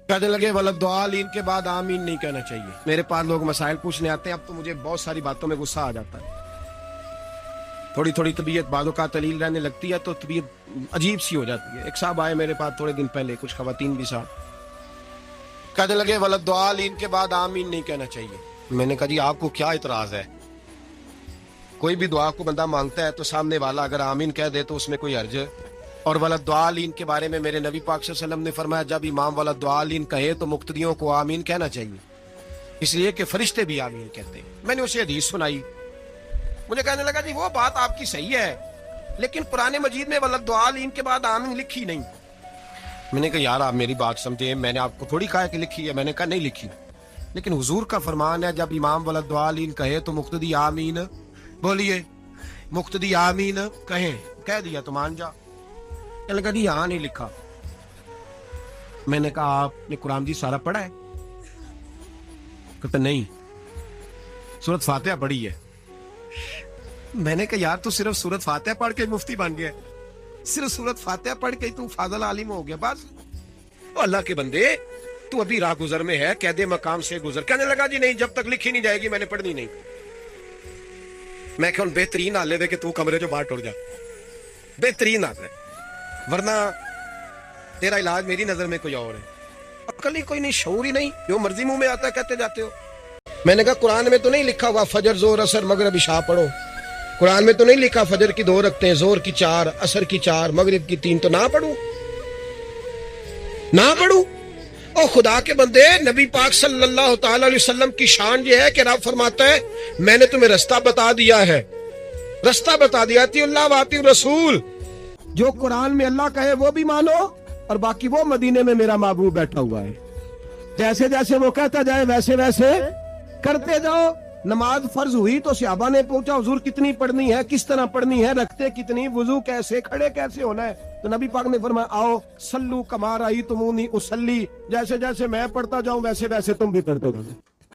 कहने लगे वलद्दालीन के बाद आमीन नहीं कहना चाहिए। मेरे पास लोग मसाइल पूछने आते हैं, अब तो मुझे बहुत सारी बातों में गुस्सा आ जाता है। थोड़ी थोड़ी तबीयत बादों का तलील रहने लगती है तो तबीयत अजीब सी हो जाती है। एक साहब आए मेरे पास थोड़े दिन पहले, कुछ खवातीन भी साथ, कहने लगे वलद्दालीन के बाद आमीन नहीं कहना चाहिए। मैंने कहा जी आपको क्या इतराज है? कोई भी दुआ को बंदा मांगता है तो सामने वाला अगर आमीन कह दे तो उसमें कोई हर्ज? और वलद्दालीन के बारे में मेरे नबी पाक सल्लल्लाहु अलैहि वसल्लम ने फरमाया जब इमाम वलद्दालीन कहे तो मुक्तदियों को आमीन कहना चाहिए, इसलिए कि फरिश्ते भी आमीन कहते हैं। मैंने उसे हदीस सुनाई, मुझे कहने लगा जी वो बात आपकी सही है, लेकिन कुरान मजीद में वलद्दालीन के बाद आमीन लिखी नहीं। मैंने कहा यार आप मेरी बात समझे, मैंने आपको थोड़ी कहा कि लिखी है। मैंने कहा नहीं लिखी, लेकिन हुजूर का फरमान है जब इमाम वलद्दालीन कहे तो मुक्तदी आमीन बोलिए, मुक्तदी आमीन कहें, कह दिया तो मान जा। लगा जी यहाँ नहीं लिखा। मैंने कहा आपने कुरान जी सारा पढ़ा है? कहता नहीं, सूरत फातिहा पढ़ी है। मैंने कहा यार तू सिर्फ सूरत फातिहा पढ़ के मुफ्ती बन गया, सिर्फ सूरत फातिहा पढ़ के तू फाजल आलिम हो गया बस? तो अल्लाह के बंदे तू अभी राह गुजर में है, कह दे मकाम से गुजर। कहने लगा जी नहीं, जब तक लिखी नहीं जाएगी मैंने पढ़नी नहीं। मैं क्या बेहतरीन हाले दे कि तू कमरे जो बाहर टुट जा, बेहतरीन हाल है, वरना तेरा इलाज मेरी नजर में कोई और है। अक्ल ही कोई नहीं, शऊर ही नहीं, जो मर्जी मुंह में आता है कहते जाते हो। मैंने कहा कुरान में तो नहीं लिखा हुआ फजर जोर असर मगरिब इशा पढ़ो, कुरान में तो नहीं लिखा फजर की 2 रखते हैं, जोर की 4, असर की 4, मगरिब की 3, तो ना पढ़ू ना पढ़ू? ओ खुदा के बंदे, नबी पाक सल्लल्लाहु ताला अलैहि वसल्लम की शान ये है कि रब फरमाता है मैंने तुम्हें रास्ता बता दिया है, रास्ता बता दिया। अल्लाह वाती रसूल, जो कुरान में अल्लाह कहे वो भी मानो, और बाकी वो मदीने में मेरा महबूब बैठा हुआ है, जैसे जैसे वो कहता जाए वैसे वैसे करते जाओ। नमाज फर्ज हुई तो सहाबा ने पूछा हुजूर कितनी पढ़नी है, किस तरह पढ़नी है, रखते कितनी, वुजू कैसे, खड़े कैसे होना है? तो नबी पाक ने फरमाया आओ सल्लू कमा रही तुमूनी उसल्ली, जैसे जैसे मैं पढ़ता जाऊं वैसे वैसे तुम भी पढ़ते जाओ।